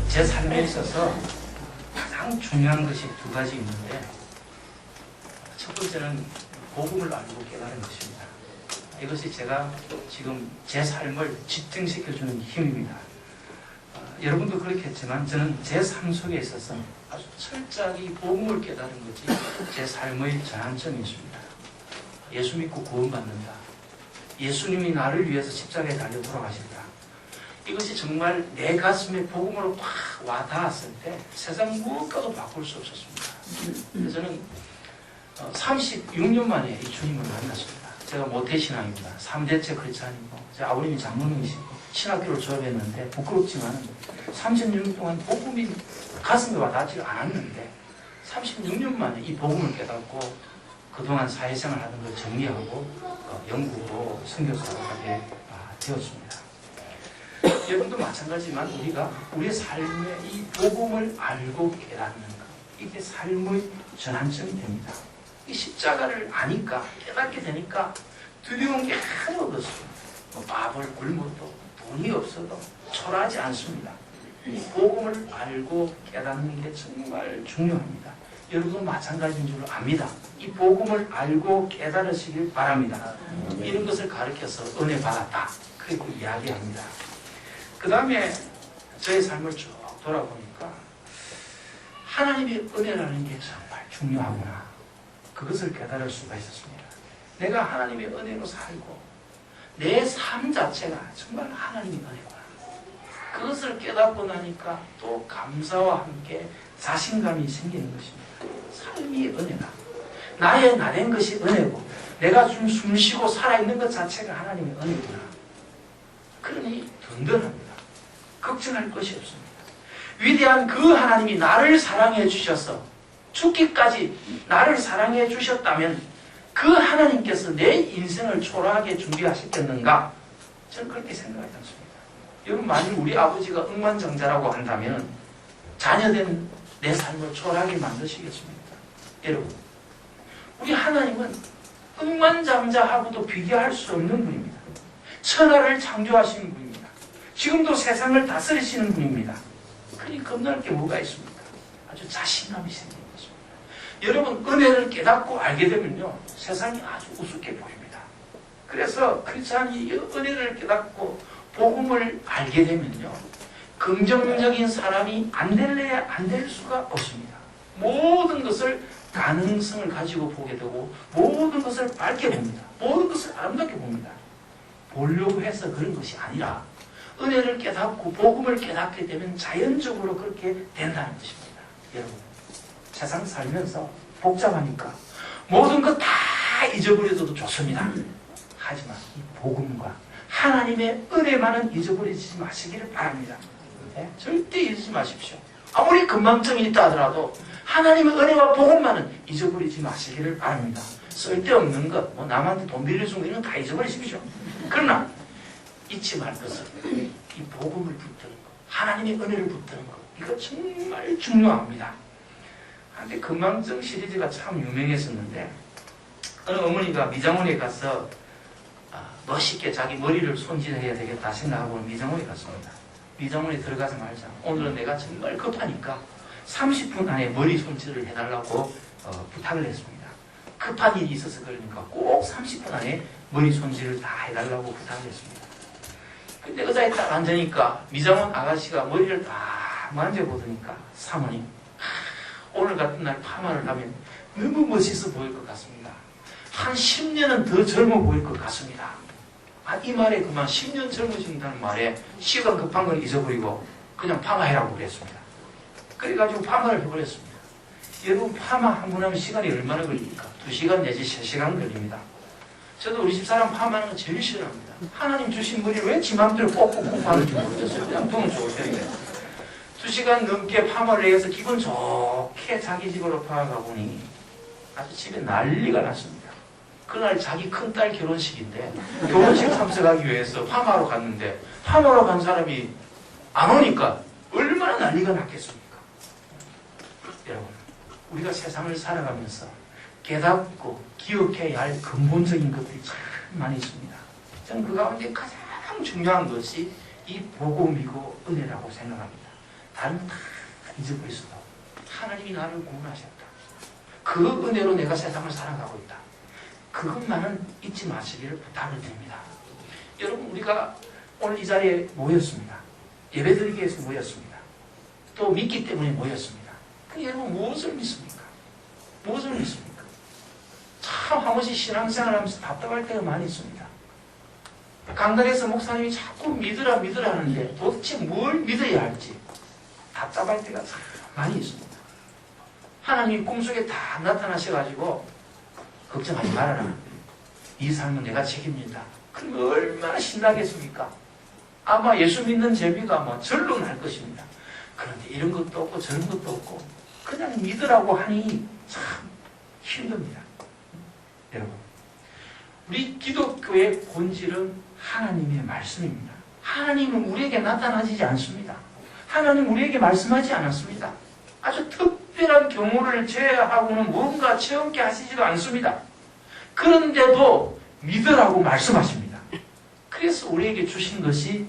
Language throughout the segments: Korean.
제 삶에 있어서 가장 중요한 것이 두 가지 있는데, 첫 번째는 복음을 알고 깨달은 것입니다. 이것이 제가 지금 제 삶을 집중시켜주는 힘입니다. 여러분도 그렇겠지만 저는 제 삶 속에 있어서 아주 철저하게 복음을 깨달은 것이 제 삶의 전환점이 있습니다. 예수 믿고 구원받는다. 예수님이 나를 위해서 십자가에 달려 돌아가신다. 이것이 정말 내 가슴에 복음으로 확 와닿았을 때 세상 무엇과도 바꿀 수 없었습니다. 그래서 저는 36년 만에 이 주님을 만났습니다. 제가 모태신앙입니다. 3대째 크리스찬이고, 제 아버님이 장로님이시고, 신학교를 졸업했는데 부끄럽지만 36년 동안 복음이 가슴에 와닿지 않았는데 36년 만에 이 복음을 깨닫고 그동안 사회생활 하는 걸 정리하고 영국으로 선교사로 가게 되었습니다. 여러분도 마찬가지지만 우리가 우리의 삶에 이 복음을 알고 깨닫는 것, 이게 삶의 전환점이 됩니다. 이 십자가를 아니까, 깨닫게 되니까 두려운 게 하나도 없습니다. 밥을 굶어도 돈이 없어도 초라하지 않습니다. 이 복음을 알고 깨닫는 게 정말 중요합니다. 여러분도 마찬가지인 줄 압니다. 이 복음을 알고 깨달으시길 바랍니다. 이런 것을 가르쳐서 은혜 받았다, 그리고 이야기합니다. 그 다음에 저의 삶을 쭉 돌아보니까 하나님의 은혜라는 게 정말 중요하구나, 그것을 깨달을 수가 있었습니다. 내가 하나님의 은혜로 살고 내 삶 자체가 정말 하나님의 은혜구나, 그것을 깨닫고 나니까 또 감사와 함께 자신감이 생기는 것입니다. 삶이 은혜다. 나의 나된 것이 은혜고 내가 좀 숨쉬고 살아있는 것 자체가 하나님의 은혜구나. 그러니 든든합니다. 걱정할 것이 없습니다. 위대한 그 하나님이 나를 사랑해 주셔서 죽기까지 나를 사랑해 주셨다면 그 하나님께서 내 인생을 초라하게 준비하셨겠는가? 저는 그렇게 생각하지 않습니다. 여러분, 만일 우리 아버지가 억만장자라고 한다면 자녀된 내 삶을 초라하게 만드시겠습니까? 여러분, 우리 하나님은 억만장자하고도 비교할 수 없는 분입니다. 천하를 창조하신 분입니다. 지금도 세상을 다스리시는 분입니다. 그러니 겁날 게 뭐가 있습니까? 아주 자신감이 생기는 것입니다. 여러분, 은혜를 깨닫고 알게 되면요, 세상이 아주 우습게 보입니다. 그래서 크리스찬이 은혜를 깨닫고 복음을 알게 되면요, 긍정적인 사람이 안 될래야 안 될 수가 없습니다. 모든 것을 가능성을 가지고 보게 되고 모든 것을 밝게 봅니다. 모든 것을 아름답게 봅니다. 보려고 해서 그런 것이 아니라 은혜를 깨닫고 복음을 깨닫게 되면 자연적으로 그렇게 된다는 것입니다. 여러분, 세상 살면서 복잡하니까 모든 것 다 잊어버려도 좋습니다. 하지만 이 복음과 하나님의 은혜만은 잊어버리지 마시기를 바랍니다. 네? 절대 잊지 마십시오. 아무리 건망증이 있다 하더라도 하나님의 은혜와 복음만은 잊어버리지 마시기를 바랍니다. 쓸데없는 것, 남한테 돈 빌려준 거 이런 거 다 잊어버리십시오. 그러나 잊지 말 것은 이 복음을 붙드는 것, 하나님의 은혜를 붙드는 것, 이거 정말 중요합니다. 한때 건망증 시리즈가 참 유명했었는데 어느 어머니가 미장원에 가서 멋있게 자기 머리를 손질해야 되겠다 생각하고 미장원에 갔습니다. 미장원에 들어가자마자 오늘은 내가 정말 급하니까 30분 안에 머리 손질을 해달라고 부탁을 했습니다. 급한 일이 있어서 그러니까 꼭 30분 안에 머리 손질을 다 해달라고 부탁을 했습니다. 근데 의자에 딱 앉으니까 미장원 아가씨가 머리를 다 만져보더니까 사모님, 오늘 같은 날 파마를 하면 너무 멋있어 보일 것 같습니다. 한 10년은 더 젊어 보일 것 같습니다. 이 말에 그만 10년 젊어진다는 말에 시간 급한 건 잊어버리고 그냥 파마해라고 그랬습니다. 그래가지고 파마를 해버렸습니다. 여러분, 파마 한 번 하면 시간이 얼마나 걸립니까? 2시간 내지 3시간 걸립니다. 저도 우리 집사람 파마하는 거 제일 싫어합니다. 하나님 주신 머리를 왜 지 맘대로 꽂고 하는지 모르겠어요. 그냥 두면 좋을 텐데. 2시간 넘게 파마를 해서 기분 좋게 자기 집으로 파마가 보니 아주 집에 난리가 났습니다. 그날 자기 큰딸 결혼식인데 결혼식 참석하기 위해서 파마하러 갔는데 파마하러 간 사람이 안 오니까 얼마나 난리가 났겠습니까? 여러분, 우리가 세상을 살아가면서 깨닫고 기억해야 할 근본적인 것들이 참 많이 있습니다. 저는 그 가운데 가장 중요한 것이 이 복음이고 은혜라고 생각합니다. 다른 건 다 잊어버릴 수도 없고 하나님이 나를 구원하셨다. 그 은혜로 내가 세상을 살아가고 있다. 그것만은 잊지 마시기를 부탁을 드립니다. 여러분, 우리가 오늘 이 자리에 모였습니다. 예배드리기 위해서 모였습니다. 또 믿기 때문에 모였습니다. 그 여러분 무엇을 믿습니까? 무엇을 믿습니까? 참 한 번씩 신앙생활 하면서 답답할 때가 많이 있습니다. 강단에서 목사님이 자꾸 믿으라 믿으라 하는데 도대체 뭘 믿어야 할지 답답할 때가 참 많이 있습니다. 하나님이 꿈속에 다 나타나셔가지고 걱정하지 말아라. 이 삶은 내가 책임진다. 그럼 얼마나 신나겠습니까? 아마 예수 믿는 재미가 뭐 절로 날 것입니다. 그런데 이런 것도 없고 저런 것도 없고 그냥 믿으라고 하니 참 힘듭니다. 여러분, 우리 기독교의 본질은 하나님의 말씀입니다. 하나님은 우리에게 나타나지 않습니다. 하나님 우리에게 말씀하지 않았습니다. 아주 특별한 경우를 제외하고는 뭔가 체험케 하시지도 않습니다. 그런데도 믿으라고 말씀하십니다. 그래서 우리에게 주신 것이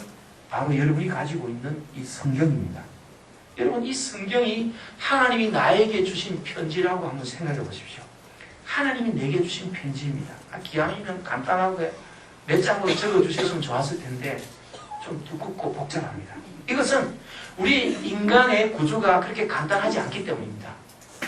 바로 여러분이 가지고 있는 이 성경입니다. 여러분, 이 성경이 하나님이 나에게 주신 편지라고 한번 생각해 보십시오. 하나님이 내게 주신 편지입니다. 기왕이면 간단하게 몇 장으로 적어주셨으면 좋았을 텐데 좀 두껍고 복잡합니다. 이것은 우리 인간의 구조가 그렇게 간단하지 않기 때문입니다.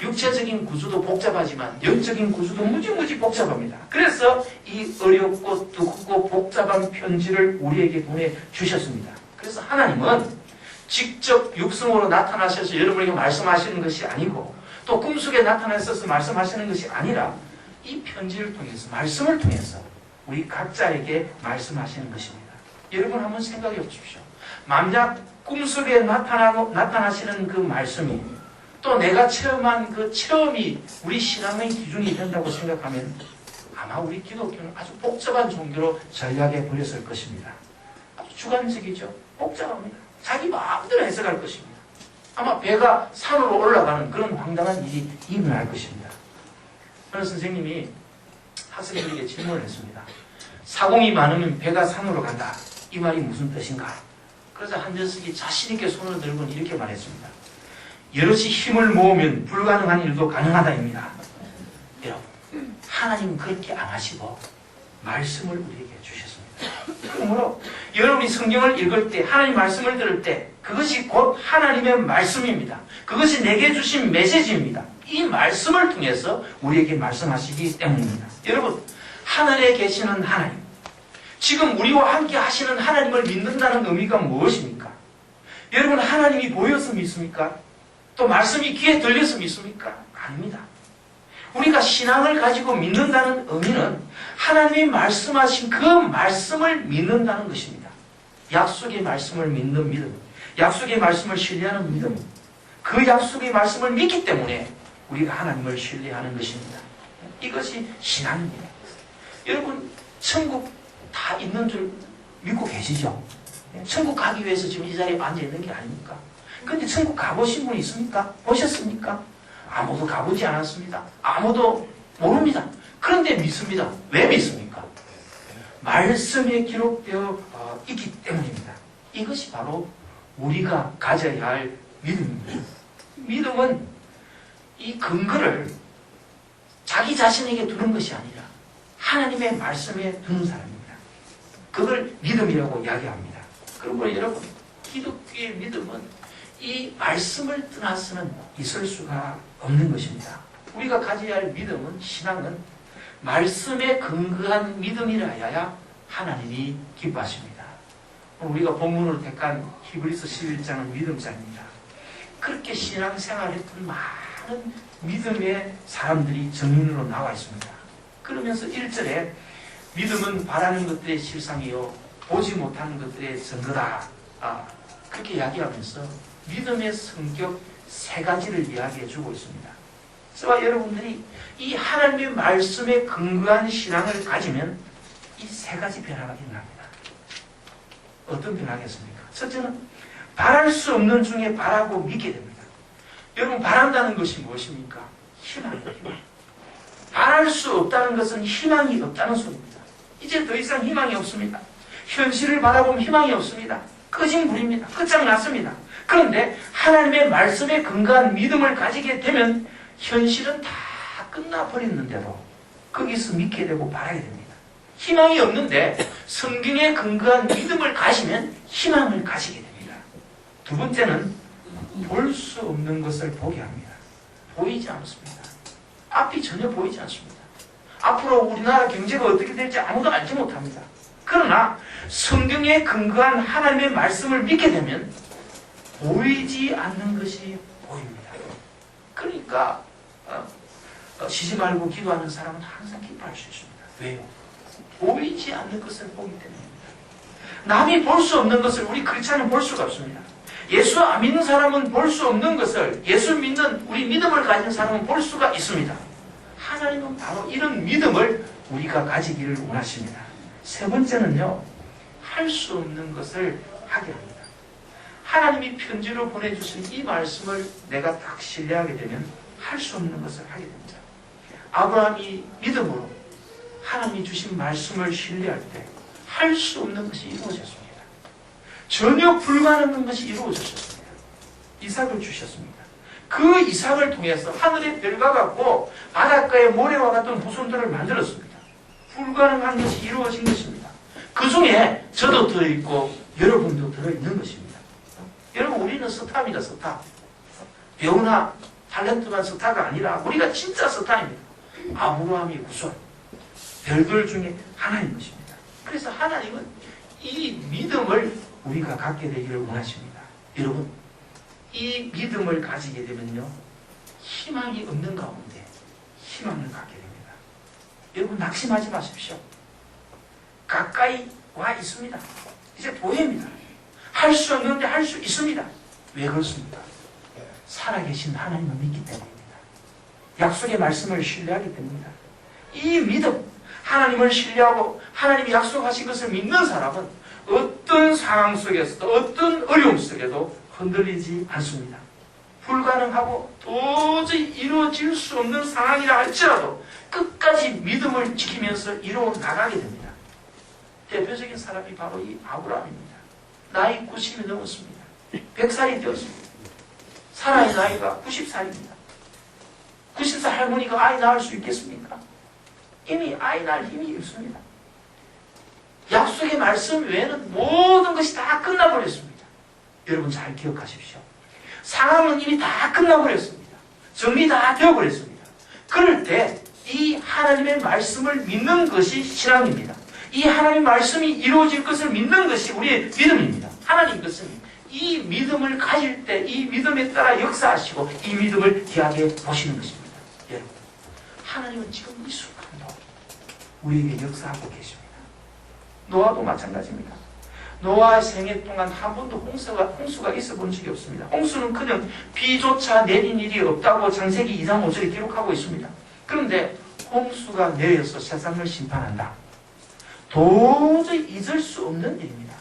육체적인 구조도 복잡하지만 영적인 구조도 무지무지 복잡합니다. 그래서 이 어렵고 두껍고 복잡한 편지를 우리에게 보내주셨습니다. 그래서 하나님은 직접 육성으로 나타나셔서 여러분에게 말씀하시는 것이 아니고 또 꿈속에 나타나셔서 말씀하시는 것이 아니라 이 편지를 통해서 말씀을 통해서 우리 각자에게 말씀하시는 것입니다. 여러분 한번 생각해 보십시오. 만약 꿈속에 나타나시는 그 말씀이 또 내가 체험한 그 체험이 우리 신앙의 기준이 된다고 생각하면 아마 우리 기독교는 아주 복잡한 종교로 전락해 버렸을 것입니다. 아주 주관적이죠. 복잡합니다. 자기 마음대로 해석할 것입니다. 아마 배가 산으로 올라가는 그런 황당한 일이 일어날 것입니다. 어느 선생님이 학생들에게 질문을 했습니다. 사공이 많으면 배가 산으로 간다. 이 말이 무슨 뜻인가? 그래서 한 녀석이 자신있게 손을 들고 이렇게 말했습니다. 여럿이 힘을 모으면 불가능한 일도 가능하다입니다. 여러분, 하나님은 그렇게 안 하시고 말씀을 우리에게 주셨습니다. 그러므로 여러분이 성경을 읽을 때, 하나님 말씀을 들을 때 그것이 곧 하나님의 말씀입니다. 그것이 내게 주신 메시지입니다. 이 말씀을 통해서 우리에게 말씀하시기 때문입니다. 여러분, 하늘에 계시는 하나님, 지금 우리와 함께 하시는 하나님을 믿는다는 의미가 무엇입니까? 여러분, 하나님이 보여서 믿습니까? 또 말씀이 귀에 들려서 믿습니까? 아닙니다. 우리가 신앙을 가지고 믿는다는 의미는 하나님이 말씀하신 그 말씀을 믿는다는 것입니다. 약속의 말씀을 믿는 믿음, 약속의 말씀을 신뢰하는 믿음, 그 약속의 말씀을 믿기 때문에 우리가 하나님을 신뢰하는 것입니다. 이것이 신앙입니다. 여러분, 천국 다 있는 줄 믿고 계시죠? 천국 가기 위해서 지금 이 자리에 앉아 있는 게 아닙니까? 그런데 천국 가보신 분 있습니까? 보셨습니까? 아무도 가보지 않았습니다. 아무도 모릅니다. 그런데 믿습니다. 왜 믿습니까? 말씀에 기록되어 있기 때문입니다. 이것이 바로 우리가 가져야 할 믿음입니다. 믿음은 이 근거를 자기 자신에게 두는 것이 아니라 하나님의 말씀에 두는 사람입니다. 그걸 믿음이라고 이야기합니다. 그러므로 여러분, 기독교의 믿음은 이 말씀을 떠나서는 있을 수가 없는 것입니다. 우리가 가져야 할 믿음은, 신앙은 말씀에 근거한 믿음이라야 하나님이 기뻐하십니다. 우리가 본문으로 택한 히브리서 11장은 믿음장입니다. 그렇게 신앙생활했던 많은 믿음의 사람들이 정인으로 나와 있습니다. 그러면서 1절에 믿음은 바라는 것들의 실상이요 보지 못하는 것들의 증거다. 그렇게 이야기하면서 믿음의 성격 3가지를 이야기해 주고 있습니다. 저와 여러분들이 이 하나님의 말씀에 근거한 신앙을 가지면 이 3가지 변화가 일어납니다. 어떤 변화겠습니까? 첫째는 바랄 수 없는 중에 바라고 믿게 됩니다. 여러분, 바란다는 것이 무엇입니까? 희망입니다. 희망. 바랄 수 없다는 것은 희망이 없다는 소리입니다. 이제 더 이상 희망이 없습니다. 현실을 바라보면 희망이 없습니다. 꺼진 불입니다. 끝장났습니다. 그런데 하나님의 말씀에 근거한 믿음을 가지게 되면 현실은 다 끝나버렸는데도 거기서 믿게 되고 바라게 됩니다. 희망이 없는데 성경에 근거한 믿음을 가지면 희망을 가지게 됩니다. 두 번째는 볼 수 없는 것을 보게 합니다. 보이지 않습니다. 앞이 전혀 보이지 않습니다. 앞으로 우리나라 경제가 어떻게 될지 아무도 알지 못합니다. 그러나 성경에 근거한 하나님의 말씀을 믿게 되면 보이지 않는 것이 보입니다. 그러니까 쉬지 말고 기도하는 사람은 항상 기뻐할 수 있습니다. 왜요? 보이지 않는 것을 보기 때문입니다. 남이 볼 수 없는 것을 우리 크리스찬은 볼 수가 없습니다. 예수 안 믿는 사람은 볼 수 없는 것을 예수 믿는 우리 믿음을 가진 사람은 볼 수가 있습니다. 하나님은 바로 이런 믿음을 우리가 가지기를 원하십니다. 세 번째는요, 할 수 없는 것을 하게 합니다. 하나님이 편지로 보내주신 이 말씀을 내가 딱 신뢰하게 되면 할 수 없는 것을 하게 됩니다. 아브라함이 믿음으로 하나님이 주신 말씀을 신뢰할 때 할 수 없는 것이 이루어졌습니다. 전혀 불가능한 것이 이루어졌습니다. 이삭을 주셨습니다. 그 이삭을 통해서 하늘의 별과 같고 바닷가의 모래와 같은 후손들을 만들었습니다. 불가능한 것이 이루어진 것입니다. 그 중에 저도 들어있고 여러분도 들어있는 것입니다. 여러분, 우리는 스타입니다. 스타. 배우나 탤런트만 스타가 아니라 우리가 진짜 스타입니다. 아브라함이 우선 별들 중에 하나인 것입니다. 그래서 하나님은 이 믿음을 우리가 갖게 되기를 원하십니다. 여러분, 이 믿음을 가지게 되면요, 희망이 없는 가운데 희망을 갖게 됩니다. 여러분, 낙심하지 마십시오. 가까이 와 있습니다. 이제 보입니다. 할 수 없는데 할 수 있습니다. 왜 그렇습니까? 살아계신 하나님을 믿기 때문입니다. 약속의 말씀을 신뢰하기 때문입니다. 이 믿음, 하나님을 신뢰하고 하나님이 약속하신 것을 믿는 사람은 어떤 상황 속에서도 어떤 어려움 속에도 흔들리지 않습니다. 불가능하고 도저히 이루어질 수 없는 상황이라 할지라도 끝까지 믿음을 지키면서 이루어 나가게 됩니다. 대표적인 사람이 바로 이 아브라함입니다. 나이 90이 넘었습니다. 100살이 되었습니다. 사라의 나이가 90살입니다. 90살 할머니가 아이 낳을 수 있겠습니까? 이미 아이 낳을 힘이 없습니다. 약속의 말씀 외에는 모든 것이 다 끝나버렸습니다. 여러분, 잘 기억하십시오. 상황은 이미 다 끝나버렸습니다. 정리 다 되어버렸습니다. 그럴 때 이 하나님의 말씀을 믿는 것이 신앙입니다. 이 하나님의 말씀이 이루어질 것을 믿는 것이 우리의 믿음입니다. 하나님 것은 이 믿음을 가질 때 이 믿음에 따라 역사하시고 이 믿음을 귀하게 보시는 것입니다. 여러분, 하나님은 지금 이 순간도 우리에게 역사하고 계십니다. 노아도 마찬가지입니다. 노아의 생애 동안 한 번도 홍수가 있어 본 적이 없습니다. 홍수는 그냥 비조차 내린 일이 없다고 창세기 2장 5절에 기록하고 있습니다. 그런데 홍수가 내려서 세상을 심판한다. 도저히 잊을 수 없는 일입니다.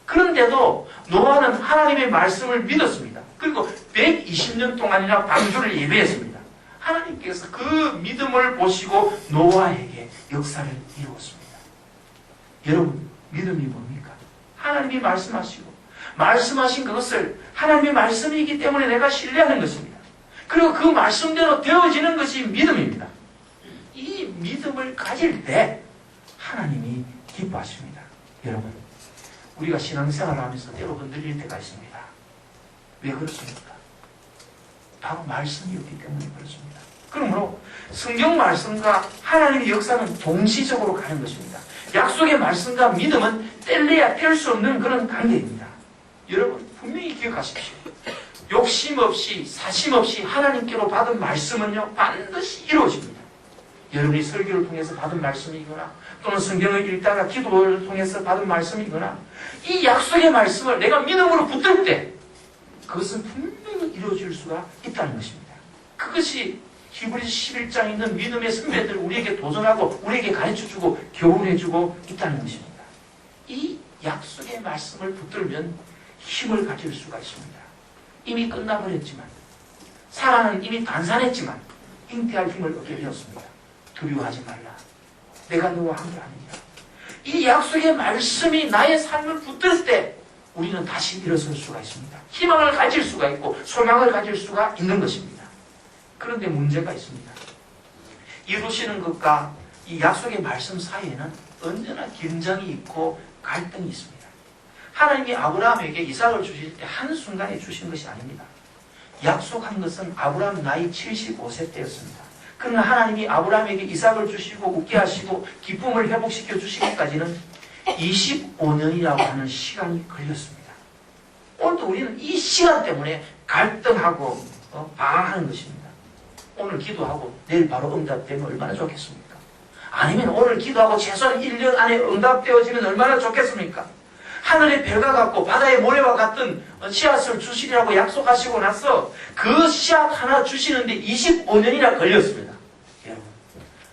그런데도 노아는 하나님의 말씀을 믿었습니다. 그리고 120년 동안이나 방주를 예배했습니다. 하나님께서 그 믿음을 보시고 노아에게 역사를 이루었습니다. 여러분, 믿음이 뭡니까? 하나님이 말씀하신 그것을 하나님의 말씀이기 때문에 내가 신뢰하는 것입니다. 그리고 그 말씀대로 되어지는 것이 믿음입니다. 이 믿음을 가질 때 하나님이 기뻐하십니다. 여러분, 우리가 신앙생활을 하면서 때로 흔들릴 때가 있습니다. 왜 그렇습니까? 바로 말씀이 없기 때문에 그렇습니다. 그러므로 성경 말씀과 하나님의 역사는 동시적으로 가는 것입니다. 약속의 말씀과 믿음은 뗄래야 뗄 수 없는 그런 관계입니다. 여러분, 분명히 기억하십시오. 욕심 없이 사심 없이 하나님께로 받은 말씀은요, 반드시 이루어집니다. 여러분이 설교를 통해서 받은 말씀이거나 또는 성경을 읽다가 기도를 통해서 받은 말씀이거나 이 약속의 말씀을 내가 믿음으로 붙들 때 그것은 분명히 이루어질 수가 있다는 것입니다. 그것이 히브리서 11장에 있는 믿음의 선배들 우리에게 도전하고 우리에게 가르쳐주고 교훈해주고 있다는 것입니다. 이 약속의 말씀을 붙들면 힘을 가질 수가 있습니다. 이미 끝나버렸지만 사라는 이미 단산했지만 잉태할 힘을 얻게 되었습니다. 두려워하지 말라. 내가 너와 함께하느니라. 이 약속의 말씀이 나의 삶을 붙들을 때 우리는 다시 일어설 수가 있습니다. 희망을 가질 수가 있고 소망을 가질 수가 있는 것입니다. 그런데 문제가 있습니다. 이루시는 것과 이 약속의 말씀 사이에는 언제나 긴장이 있고 갈등이 있습니다. 하나님이 아브라함에게 이삭을 주실 때 한순간에 주신 것이 아닙니다. 약속한 것은 아브라함 나이 75세 때였습니다. 그러나 하나님이 아브라함에게 이삭을 주시고 웃게 하시고 기쁨을 회복시켜 주시기까지는 25년이라고 하는 시간이 걸렸습니다. 오늘도 우리는 이 시간 때문에 갈등하고 방황하는 것입니다. 오늘 기도하고 내일 바로 응답되면 얼마나 좋겠습니까? 아니면 오늘 기도하고 최소한 1년 안에 응답되어지면 얼마나 좋겠습니까? 하늘의 별과 같고 바다의 모래와 같은 씨앗을 주시리라고 약속하시고 나서 그 씨앗 하나 주시는데 25년이나 걸렸습니다. 여러분,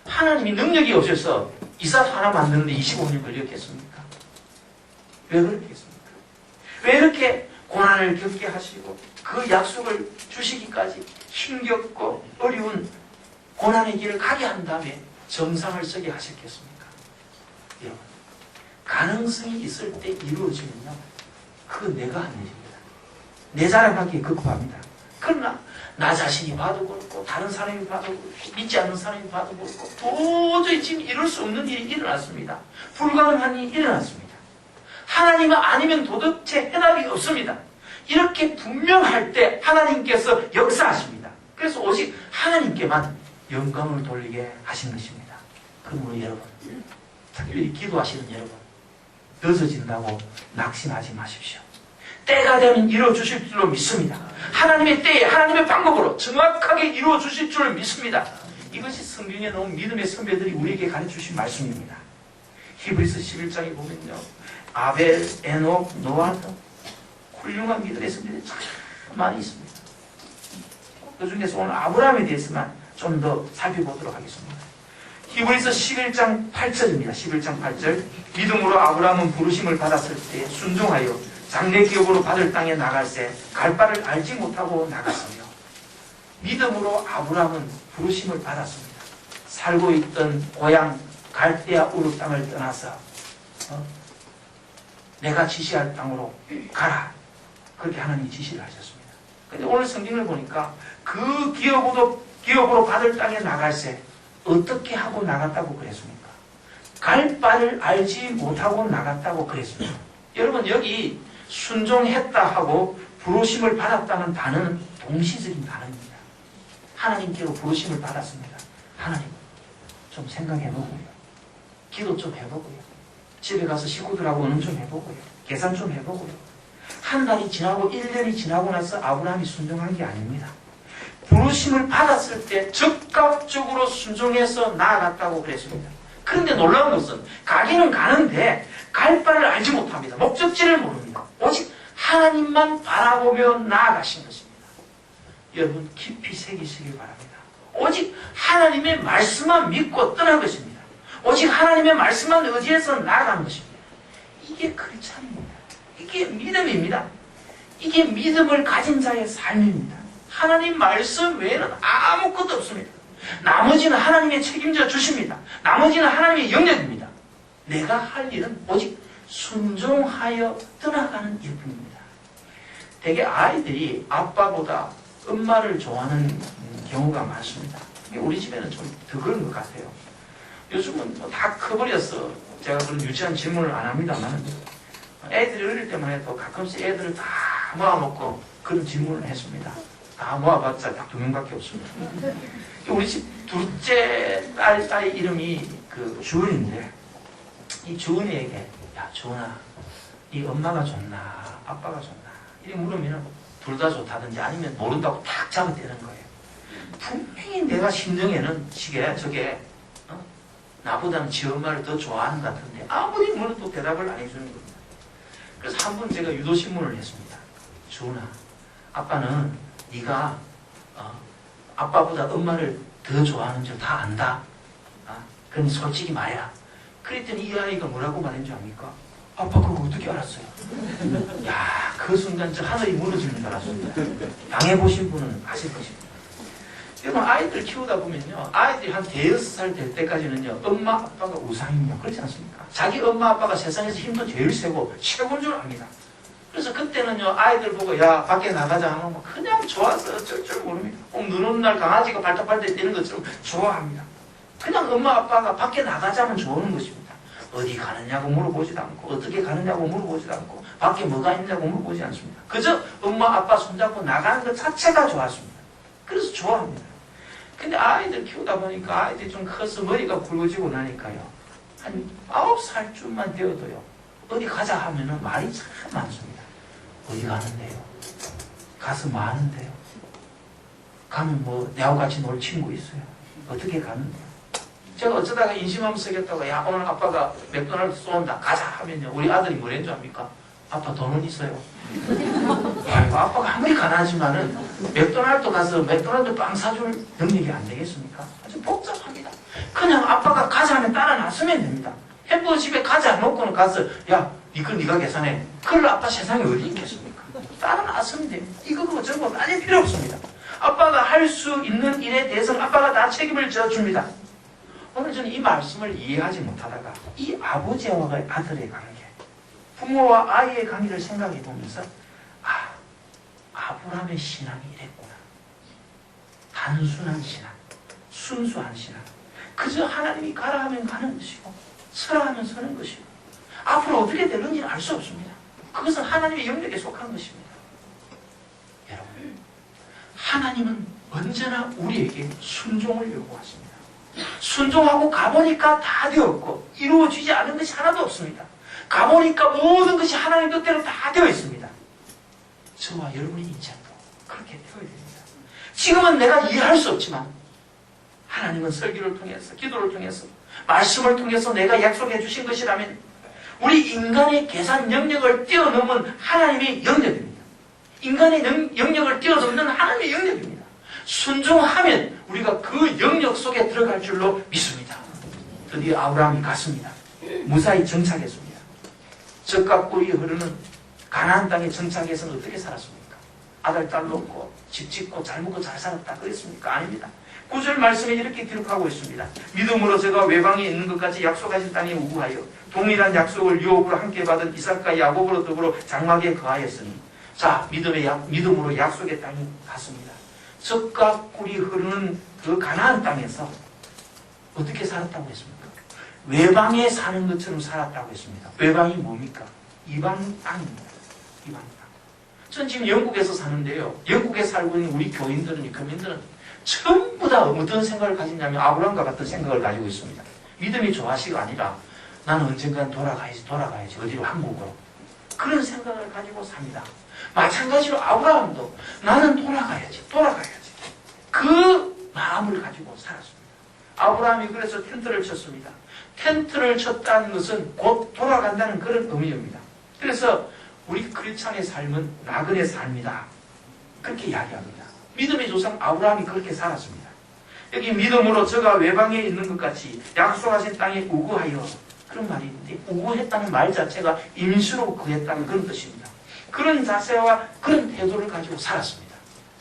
하나님이 능력이 없어서 이삭 하나 만드는데 25년 걸렸겠습니까? 왜 그렇겠습니까? 왜 이렇게 고난을 겪게 하시고 그 약속을 주시기까지 힘겹고 어려운 고난의 길을 가게 한 다음에 정상을 서게 하셨겠습니까? 여러분, 가능성이 있을 때 이루어지면요, 그건 내가 한 일입니다. 내 자랑하기에 급합니다. 그러나 나 자신이 봐도 그렇고 다른 사람이 봐도 그렇고 믿지 않는 사람이 봐도 그렇고 도저히 지금 이룰 수 없는 일이 일어났습니다. 불가능한 일이 일어났습니다. 하나님 아니면 도대체 해답이 없습니다. 이렇게 분명할 때 하나님께서 역사하십니다. 그래서 오직 하나님께만 영광을 돌리게 하신 것입니다. 그러므로 여러분, 특별히 기도하시는 여러분, 늦어진다고 낙심하지 마십시오. 때가 되면 이루어주실 줄로 믿습니다. 하나님의 때에 하나님의 방법으로 정확하게 이루어주실 줄을 믿습니다. 이것이 성경에 나온 믿음의 선배들이 우리에게 가르쳐주신 말씀입니다. 히브리서 11장에 보면요, 아벨, 에녹, 노아 등 훌륭한 믿음의 선배들이 참 많이 있습니다. 그 중에서 오늘 아브라함에 대해서만 좀 더 살펴보도록 하겠습니다. 히브리서 11장 8절입니다. 11장 8절. 믿음으로 아브라함은 부르심을 받았을 때 순종하여 장래 기업으로 받을 땅에 나갈새 갈 바를 알지 못하고 나갔으며. 믿음으로 아브라함은 부르심을 받았습니다. 살고 있던 고향 갈대아 우르 땅을 떠나서 내가 지시할 땅으로 가라. 그렇게 하나님이 지시를 하셨습니다. 그런데 오늘 성경을 보니까 그 기업으로 받을 땅에 나갈새 어떻게 하고 나갔다고 그랬습니까? 갈 바를 알지 못하고 나갔다고 그랬습니다. 여러분, 여기 순종했다 하고 부르심을 받았다는 단어는 동시적인 단어입니다. 하나님께로 부르심을 받았습니다. 하나님, 좀 생각해보고요. 기도 좀 해보고요. 집에 가서 식구들하고 의논 좀 해보고요. 계산 좀 해보고요. 한 달이 지나고 1년이 지나고 나서 아브라함이 순종한 게 아닙니다. 부르심을 받았을 때 즉각적으로 순종해서 나아갔다고 그랬습니다. 그런데 놀라운 것은 가기는 가는데 갈 바를 알지 못합니다. 목적지를 모릅니다. 오직 하나님만 바라보며 나아가신 것입니다. 여러분, 깊이 새기시길 바랍니다. 오직 하나님의 말씀만 믿고 떠난 것입니다. 오직 하나님의 말씀만 의지해서 나아가는 것입니다. 이게 크리스찬입니다. 이게 믿음입니다. 이게 믿음을 가진 자의 삶입니다. 하나님 말씀 외에는 아무것도 없습니다. 나머지는 하나님의 책임져 주십니다. 나머지는 하나님의 영역입니다. 내가 할 일은 오직 순종하여 떠나가는 일뿐입니다. 대개 아이들이 아빠보다 엄마를 좋아하는 경우가 많습니다. 우리 집에는 좀 더 그런 것 같아요. 요즘은 뭐 다 커버려서 제가 그런 유치한 질문을 안 합니다만 애들이 어릴 때만 해도 가끔씩 애들을 다 모아놓고 그런 질문을 했습니다. 다 모아봤자 딱 2명밖에 없습니다. 우리 집 둘째 딸 이름이 그 주은인데, 이 주은이에게, 야, 주은아, 이 엄마가 좋나, 아빠가 좋나, 이렇게 물으면 둘 다 좋다든지 아니면 모른다고 탁 잡아대는 거예요. 분명히 내가 심정에는 저게 나보다는 지 엄마를 더 좋아하는 것 같은데 아무리 물어도 대답을 안 해주는 겁니다. 그래서 한 번 제가 유도신문을 했습니다. 주은아, 아빠는 네가 아빠보다 엄마를 더 좋아하는 줄 다 안다. 그럼 솔직히 말해라. 그랬더니 이 아이가 뭐라고 말했는지 압니까? 아빠 그거 어떻게 알았어요? 야, 그 순간 저 하늘이 무너지는 줄 알았습니다. 당해보신 분은 아실 것입니다. 여러분 아이들 키우다 보면요, 아이들이 한 대여섯 살 될 때까지는요, 엄마 아빠가 우상입니다. 그렇지 않습니까? 자기 엄마 아빠가 세상에서 힘도 제일 세고 최고인 줄 압니다. 그래서 그때는요, 아이들 보고 야 밖에 나가자 하면 그냥 좋아서 어쩔 줄 모릅니다. 눈 오는 날 강아지가 발톱발톱 뛰는 것처럼 좋아합니다. 그냥 엄마 아빠가 밖에 나가자면 좋아하는 것입니다. 어디 가느냐고 물어보지도 않고 어떻게 가느냐고 물어보지도 않고 밖에 뭐가 있냐고 물어보지 않습니다. 그저 엄마 아빠 손잡고 나가는 것 자체가 좋았습니다. 그래서 좋아합니다. 근데 아이들 키우다 보니까 아이들이 좀 커서 머리가 굵어지고 나니까요, 한 9살쯤만 되어도요, 어디 가자 하면은 말이 참 많습니다. 어디 가는데요? 가서 뭐 하는데요? 가면 뭐 내하고 같이 놀 친구 있어요? 어떻게 가는데요? 제가 어쩌다가 인심하면 쓰겠다고, 야 오늘 아빠가 맥도날드 쏜다 가자 하면요, 우리 아들이 뭐랬는 줄 압니까? 아빠 돈은 있어요. 아이고, 아빠가 아무리 가난하지만은 맥도날드 가서 맥도날드 빵 사줄 능력이 안 되겠습니까? 아주 복잡합니다. 그냥 아빠가 가자 하면 따라 나서면 됩니다. 햄버거 집에 가자 놓고는 가서 야 이건 네가 계산해. 그걸 아빠 세상에 어디 있겠습니까? 따라 나서면 됩니다. 이거 그거 저거 따질 필요 없습니다. 아빠가 할 수 있는 일에 대해서는 아빠가 다 책임을 져줍니다. 오늘 저는 이 말씀을 이해하지 못하다가 이 아버지와 아들의 관계, 부모와 아이의 관계를 생각해 보면서 아브라함의 신앙이 이랬구나. 단순한 신앙, 순수한 신앙. 그저 하나님이 가라 하면 가는 것이고 서라 하면 서는 것이고 앞으로 어떻게 되는지는 알 수 없습니다. 그것은 하나님의 영역에 속한 것입니다. 여러분, 하나님은 언제나 우리에게 순종을 요구하십니다. 순종하고 가보니까 다 되었고 이루어지지 않은 것이 하나도 없습니다. 가보니까 모든 것이 하나님 뜻대로 다 되어 있습니다. 저와 여러분의 인생도 그렇게 되어야 됩니다. 지금은 내가 이해할 수 없지만 하나님은 설교를 통해서, 기도를 통해서, 말씀을 통해서 내가 약속해 주신 것이라면 우리 인간의 계산 영역을 뛰어넘은 하나님의 영역입니다. 인간의 영역을 뛰어넘는 하나님의 영역입니다. 순종하면 우리가 그 영역 속에 들어갈 줄로 믿습니다. 드디어 아브라함이 갔습니다. 무사히 정착했습니다. 젖과 꿀이 흐르는 가나안 땅에 정착해서는 어떻게 살았습니까? 아들, 딸 놓고 집 짓고 잘 먹고 잘 살았다 그랬습니까? 아닙니다. 9절 말씀에 이렇게 기록하고 있습니다. 믿음으로 저가 외방에 있는 것 같이 약속하신 땅에 우구하여 동일한 약속을 유업으로 함께 받은 이삭과 야곱으로 더불어 장막에 거하였으니, 자, 믿음으로 약속의 땅이 갔습니다. 젖과 꿀이 흐르는 그 가나안 땅에서 어떻게 살았다고 했습니까? 외방에 사는 것처럼 살았다고 했습니다. 외방이 뭡니까? 이방 땅입니다. 이방 땅. 전 지금 영국에서 사는데요, 영국에 살고 있는 우리 교인들은, 교민들은 전부 다 어떤 생각을 가지냐면 아브라함과 같은 생각을 가지고 있습니다. 믿음이 좋아시가 아니라 나는 언젠간 돌아가야지 어디로, 한국으로. 그런 생각을 가지고 삽니다. 마찬가지로 아브라함도 나는 돌아가야지 그 마음을 가지고 살았습니다. 아브라함이 그래서 텐트를 쳤습니다. 텐트를 쳤다는 것은 곧 돌아간다는 그런 의미입니다. 그래서 우리 크리스찬의 삶은 나그네 삶이다, 그렇게 이야기합니다. 믿음의 조상 아브라함이 그렇게 살았습니다. 여기 믿음으로 저가 외방에 있는 것 같이 약속하신 땅에 우구하여, 그런 말이 있는데 우구했다는 말 자체가 임시로 구했다는 그런 뜻입니다. 그런 자세와 그런 태도를 가지고 살았습니다.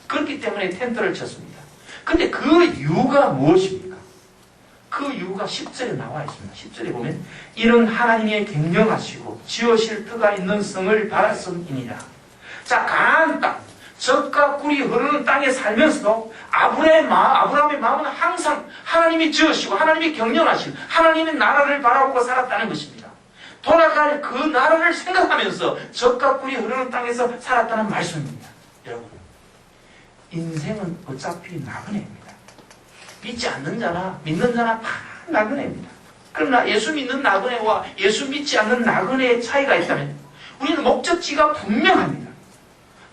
그렇기 때문에 텐트를 쳤습니다. 근데 그 이유가 무엇입니까? 그 이유가 10절에 나와 있습니다. 10절에 보면 이는 하나님의 경영하시고 지으실 터가 있는 성을 바랐음이니라. 자, 가나안 땅, 젖과 꿀이 흐르는 땅에 살면서도 아브라함의 마음은 항상 하나님이 지으시고 하나님이 경영하시고 하나님의 나라를 바라보고 살았다는 것입니다. 돌아갈 그 나라를 생각하면서 젖과 꿀이 흐르는 땅에서 살았다는 말씀입니다. 여러분, 인생은 어차피 나그네입니다. 믿지 않는 자나 믿는 자나 다 나그네입니다. 그러나 예수 믿는 나그네와 예수 믿지 않는 나그네의 차이가 있다면 우리는 목적지가 분명합니다.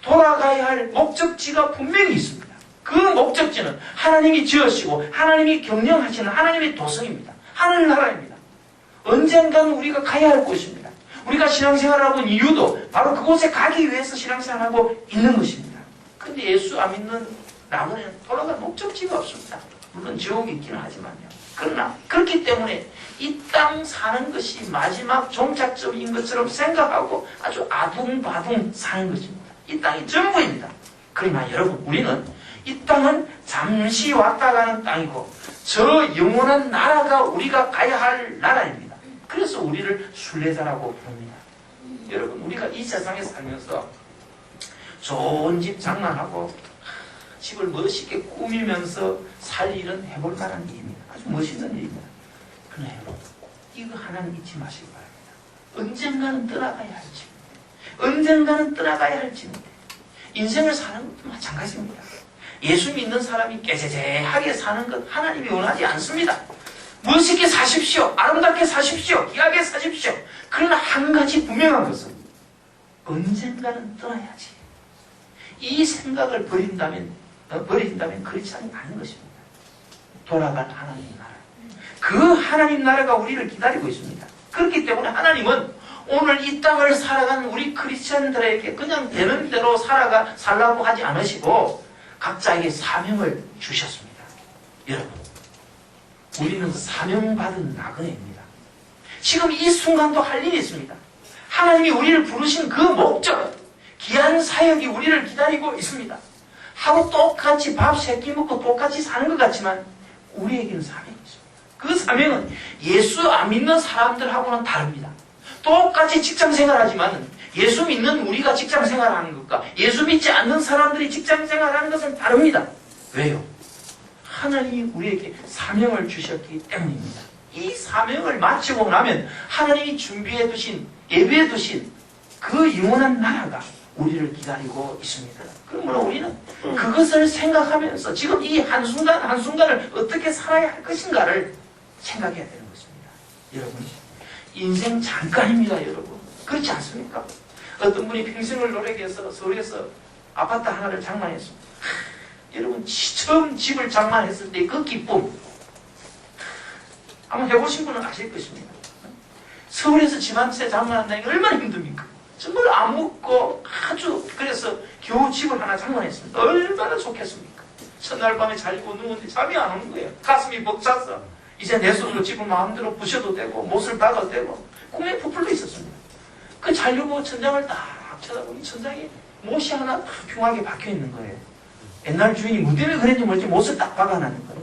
돌아가야 할 목적지가 분명히 있습니다. 그 목적지는 하나님이 지으시고 하나님이 경영하시는 하나님의 도성입니다. 하늘나라입니다. 언젠가는 우리가 가야 할 곳입니다. 우리가 신앙생활을 하고 있는 이유도 바로 그곳에 가기 위해서 신앙생활을 하고 있는 것입니다. 근데 예수 안 믿는 나그네는 돌아갈 목적지가 없습니다. 물론 지옥이 있기는 하지만요. 그러나 그렇기 때문에 이 땅 사는 것이 마지막 종착점인 것처럼 생각하고 아주 아둥바둥 사는 것입니다. 이 땅이 전부입니다. 그러나 여러분, 우리는 이 땅은 잠시 왔다 가는 땅이고 저 영원한 나라가 우리가 가야 할 나라입니다. 그래서 우리를 순례자라고 부릅니다. 여러분, 우리가 이 세상에 살면서 좋은 집 장만하고 집을 멋있게 꾸미면서 살 일은 해볼 만한 일입니다. 아주 멋있는 일입니다. 그러나 여러분, 이거 하나는 잊지 마시기 바랍니다. 언젠가는 떠나가야 할 집인데, 언젠가는 떠나가야 할 집인데, 인생을 사는 것도 마찬가지입니다. 예수 믿는 사람이 깨재재하게 사는 것 하나님이 원하지 않습니다. 멋있게 사십시오. 아름답게 사십시오. 귀하게 사십시오. 그러나 한 가지 분명한 것은 언젠가는 떠나야지. 이 생각을 버린다면 그렇지 않은 것입니다. 돌아간 하나님 나라. 그 하나님 나라가 우리를 기다리고 있습니다. 그렇기 때문에 하나님은 오늘 이 땅을 살아가는 우리 크리스천들에게 그냥 되는 대로 살라고 하지 않으시고 각자에게 사명을 주셨습니다. 여러분, 우리는 사명받은 나그네입니다. 지금 이 순간도 할 일이 있습니다. 하나님이 우리를 부르신 그 목적, 귀한 사역이 우리를 기다리고 있습니다. 하고 똑같이 밥 3끼 먹고 똑같이 사는 것 같지만 우리에게는 사명이 있습니다. 그 사명은 예수 안 믿는 사람들하고는 다릅니다. 똑같이 직장생활하지만 예수 믿는 우리가 직장생활하는 것과 예수 믿지 않는 사람들이 직장생활하는 것은 다릅니다. 왜요? 하나님이 우리에게 사명을 주셨기 때문입니다. 이 사명을 마치고 나면 하나님이 준비해 두신, 예비해 두신 그 영원한 나라가 우리를 기다리고 있습니다. 그러므로 우리는 그것을 생각하면서 지금 이 한순간 한순간을 어떻게 살아야 할 것인가를 생각해야 되는 것입니다. 여러분, 인생 잠깐입니다. 여러분, 그렇지 않습니까? 어떤 분이 평생을 노력해서 서울에서 아파트 하나를 장만했습니다. 여러분, 처음 집을 장만했을 때 그 기쁨 한번 해보신 분은 아실 것입니다. 서울에서 집 한 채 장만한다는 게 얼마나 힘듭니까? 정말 안 먹고 아주 그래서 겨우 집을 하나 장만했습니다. 얼마나 좋겠습니까? 첫날 밤에 자려고 누웠는데 잠이 안 오는 거예요. 가슴이 벅차서 이제 내 손으로 집을 마음대로 부셔도 되고 못을 박아도 되고 꿈에 부풀려 있었습니다. 그 자려고 천장을 딱 쳐다보니 천장에 못이 하나 흉하게 박혀있는 거예요. 옛날 주인이 뭐 때문에 그랬는지 모르지 못을 딱 박아놨는 거예요.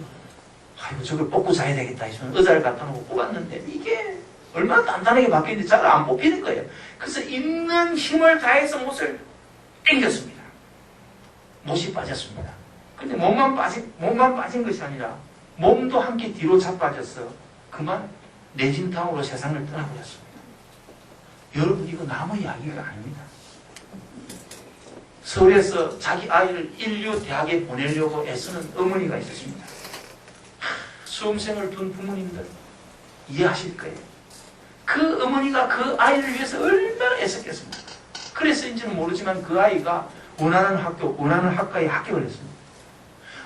아이고 저걸 뽑고 자야 되겠다 해서 의자를 갖다 놓고 뽑았는데 이게 얼마나 단단하게 박혀있는데 잘 안 뽑히는 거예요. 그래서 있는 힘을 다해서 못을 당겼습니다. 못이 빠졌습니다. 근데 몸만 빠진 것이 아니라 몸도 함께 뒤로 자빠져서 그만 내진탕으로 세상을 떠나버렸습니다. 여러분, 이거 남의 이야기가 아닙니다. 서울에서 자기 아이를 인류 대학에 보내려고 애쓰는 어머니가 있었습니다. 수험생을 둔 부모님들 이해하실 거예요. 그 어머니가 그 아이를 위해서 얼마나 애썼겠습니까? 그래서인지는 모르지만 그 아이가 원하는 학과에 합격을 했습니다.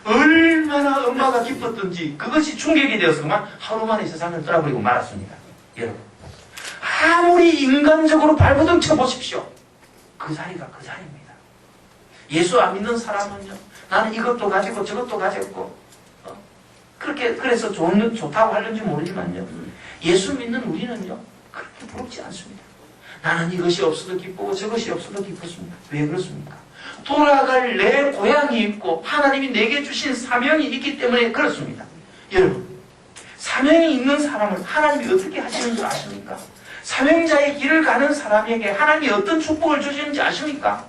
얼마나 엄마가 기뻤던지 그것이 충격이 되어서 그만 하루 만에 세상을 떠나버리고 말았습니다. 여러분, 아무리 인간적으로 발버둥 쳐보십시오. 그 자리가 그 자리입니다. 예수 안 믿는 사람은요, 나는 이것도 가지고 저것도 가졌고 그래서 좋다고 하는지 모르지만요, 예수 믿는 우리는요 그렇게 부럽지 않습니다. 나는 이것이 없어도 기쁘고 저것이 없어도 기쁘습니다. 왜 그렇습니까? 돌아갈 내 고향이 있고 하나님이 내게 주신 사명이 있기 때문에 그렇습니다. 여러분, 사명이 있는 사람을 하나님이 어떻게 하시는 줄 아십니까? 사명자의 길을 가는 사람에게 하나님이 어떤 축복을 주시는지 아십니까?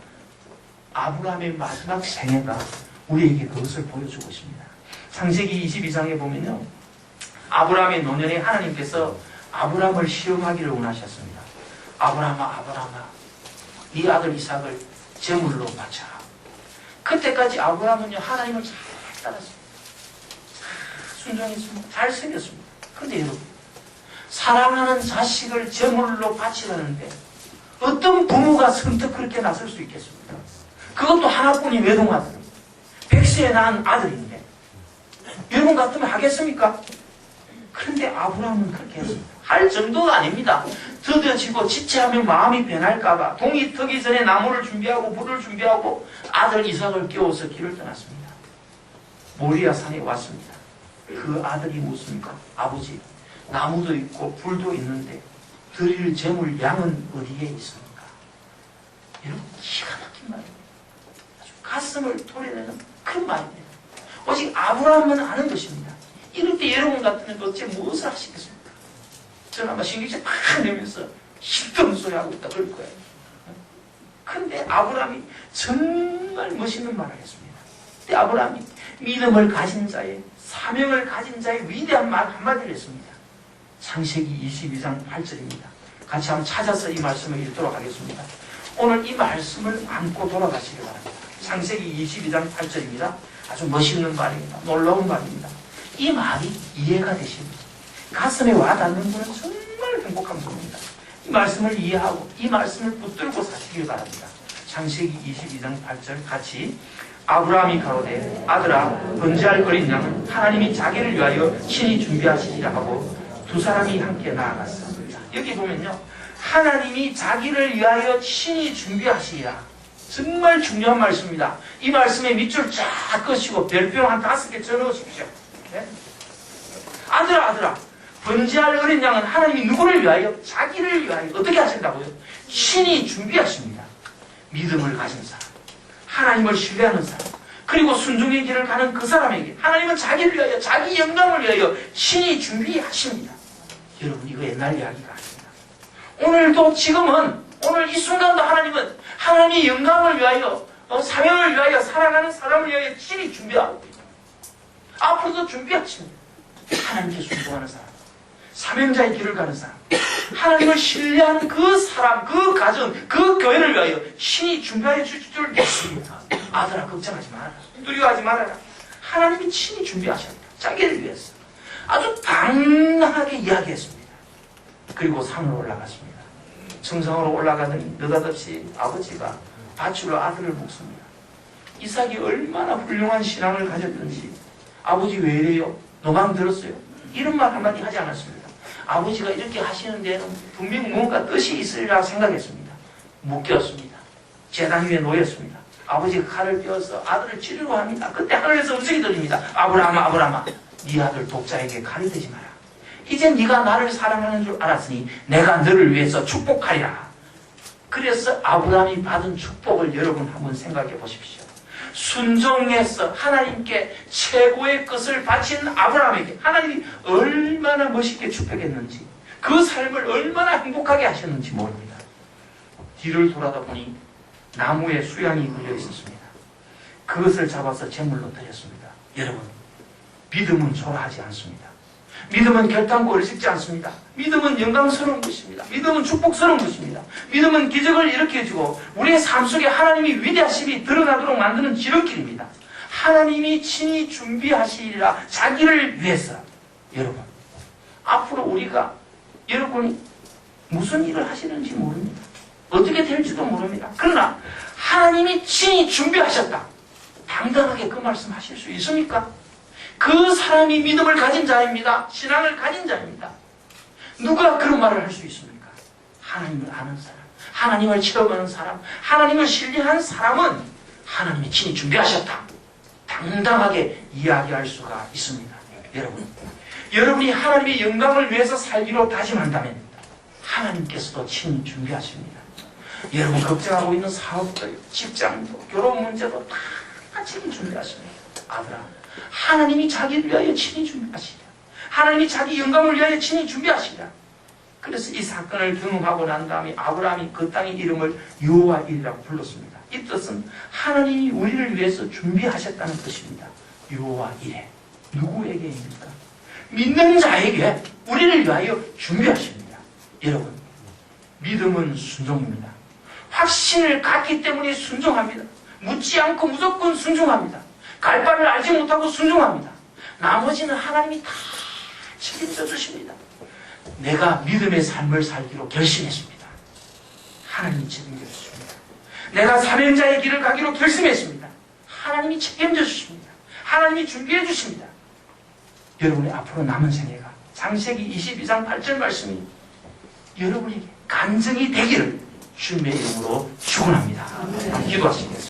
아브라함의 마지막 생애가 우리에게 그것을 보여주고 있습니다. 창세기 22장에 보면요, 아브라함의 노년에 하나님께서 아브라함을 시험하기를 원하셨습니다. 아브라함아, 네 아들 이삭을 제물로 바쳐라. 그때까지 아브라함은요, 하나님을 잘 따랐습니다. 순종했습니다. 잘 생겼습니다. 그런데 여러분, 사랑하는 자식을 제물로 바치라는데 어떤 부모가 선뜻 그렇게 나설 수 있겠습니까? 그것도 하나뿐인 외동아들, 백세에 낳은 아들인데 여러분 같으면 하겠습니까? 그런데 아브라함은 그렇게 했습니다. 할 정도가 아닙니다. 더뎌지고 지체하면 마음이 변할까봐 동이 트기 전에 나무를 준비하고 불을 준비하고 아들 이삭을 깨워서 길을 떠났습니다. 모리아 산에 왔습니다. 그 아들이 묻습니까? 아버지, 나무도 있고 불도 있는데 드릴 제물 양은 어디에 있습니까? 여러분, 기가 막힌 말입니다. 아주 가슴을 토려내는 그런 말입니다. 오직 아브라함은 아는 것입니다. 이럴 때 여러분 같으면 도대체 무엇을 하시겠습니까? 저는 아마 신경질 팍 내면서 힘든 소리 하고 있다 그럴 거예요. 근데 아브라함이 정말 멋있는 말을 했습니다. 근데 아브라함이 믿음을 가진 자의, 사명을 가진 자의 위대한 말 한마디를 했습니다. 창세기 22장 8절입니다. 같이 한번 찾아서 이 말씀을 읽도록 하겠습니다. 오늘 이 말씀을 안고 돌아가시기 바랍니다. 창세기 22장 8절입니다. 아주 멋있는 말입니다. 놀라운 말입니다. 이 말이 이해가 되십니다. 가슴에 와닿는 분은 정말 행복한 분입니다. 이 말씀을 이해하고 이 말씀을 붙들고 사시길 바랍니다. 창세기 22장 8절 같이 아브라함이 가로되 아들아 번제할 어린 양은 하나님이 자기를 위하여 친히 준비하시리라 하고 두 사람이 함께 나아갔습니다. 여기 보면요, 하나님이 자기를 위하여 친히 준비하시리라. 정말 중요한 말씀입니다. 이 말씀에 밑줄 쫙 끄시고 별표 한 5개 적어놓으십시오. 네? 아들아 번제할 어린 양은 하나님이 누구를 위하여? 자기를 위하여 어떻게 하신다고요? 친히 준비하십니다. 믿음을 가진 사람, 하나님을 신뢰하는 사람, 그리고 순종의 길을 가는 그 사람에게 하나님은 자기를 위하여, 자기 영광을 위하여 친히 준비하십니다. 여러분, 이거 옛날 이야기가 아닙니다. 오늘도 지금은, 오늘 이 순간도 하나님은 하나님의 영광을 위하여, 사명을 위하여, 살아가는 사람을 위하여 친히 준비하고 있습니다. 앞으로도 준비하십니다. 하나님께 순종하는 사람, 사명자의 길을 가는 사람, 하나님을 신뢰하는 그 사람, 그 가정, 그 교회를 위하여 신이 준비하여 주실 줄 믿습니다. 아들아 걱정하지 말아라, 두려워하지 말아라. 하나님이 친히 준비하셨다. 자기를 위해서 아주 당당하게 이야기했습니다. 그리고 산으로 올라갔습니다. 정상으로 올라가더니 느닷없이 아버지가 밧줄로 아들을 묶습니다. 이삭이 얼마나 훌륭한 신앙을 가졌던지 아버지 왜 이래요? 너만 들었어요? 이런 말 한마디 하지 않았습니다. 아버지가 이렇게 하시는 데는 분명 뭔가 뜻이 있으리라 생각했습니다. 묶였습니다. 제단 위에 놓였습니다. 아버지가 칼을 떼어서 아들을 치려고 합니다. 그때 하늘에서 음성이 들립니다. 아브라함아 네 아들 독자에게 칼이 되지 마라. 이제 네가 나를 사랑하는 줄 알았으니 내가 너를 위해서 축복하리라. 그래서 아브라함이 받은 축복을 여러분 한번 생각해 보십시오. 순종해서 하나님께 최고의 것을 바친 아브라함에게 하나님이 얼마나 멋있게 축복했는지, 그 삶을 얼마나 행복하게 하셨는지 모릅니다. 뒤를 돌아다 보니 나무에 수양이 걸려 있었습니다. 그것을 잡아서 제물로 드렸습니다. 여러분, 믿음은 초라하지 않습니다. 믿음은 결단코 어리석지 않습니다. 믿음은 영광스러운 것입니다. 믿음은 축복스러운 것입니다. 믿음은 기적을 일으켜주고 우리의 삶 속에 하나님이 위대하심이 드러나도록 만드는 지름길입니다. 하나님이 친히 준비하시리라. 자기를 위해서. 여러분, 앞으로 우리가 여러분이 무슨 일을 하시는지 모릅니다. 어떻게 될지도 모릅니다. 그러나 하나님이 친히 준비하셨다. 당당하게 그 말씀 하실 수 있습니까? 그 사람이 믿음을 가진 자입니다. 신앙을 가진 자입니다. 누가 그런 말을 할 수 있습니까? 하나님을 아는 사람, 하나님을 체험하는 사람, 하나님을 신뢰한 사람은 하나님이 친히 준비하셨다. 당당하게 이야기할 수가 있습니다. 여러분이 하나님의 영광을 위해서 살기로 다짐한다면 하나님께서도 친히 준비하십니다. 여러분 걱정하고 있는 사업도, 직장도, 결혼 문제도 다 친히 준비하십니다. 아들아, 하나님이 자기를 위하여 친히 준비하시리라. 하나님이 자기 영광을 위하여 친히 준비하시리라. 그래서 이 사건을 경험하고 난 다음에 아브라함이 그 땅의 이름을 여호와일이라고 불렀습니다. 이 뜻은 하나님이 우리를 위해서 준비하셨다는 뜻입니다. 여호와일에. 누구에게입니까? 믿는 자에게 우리를 위하여 준비하십니다. 여러분, 믿음은 순종입니다. 확신을 갖기 때문에 순종합니다. 묻지 않고 무조건 순종합니다. 갈 바를 알지 못하고 순종합니다. 나머지는 하나님이 다 책임져 주십니다. 내가 믿음의 삶을 살기로 결심했습니다. 하나님이 책임져 주십니다. 내가 사명자의 길을 가기로 결심했습니다. 하나님이 책임져 주십니다. 하나님이 준비해 주십니다. 여러분의 앞으로 남은 생애가 창세기 22장 8절 말씀이 여러분에게 간증이 되기를 주님의 이름으로 축원합니다. 기도하시겠습니다.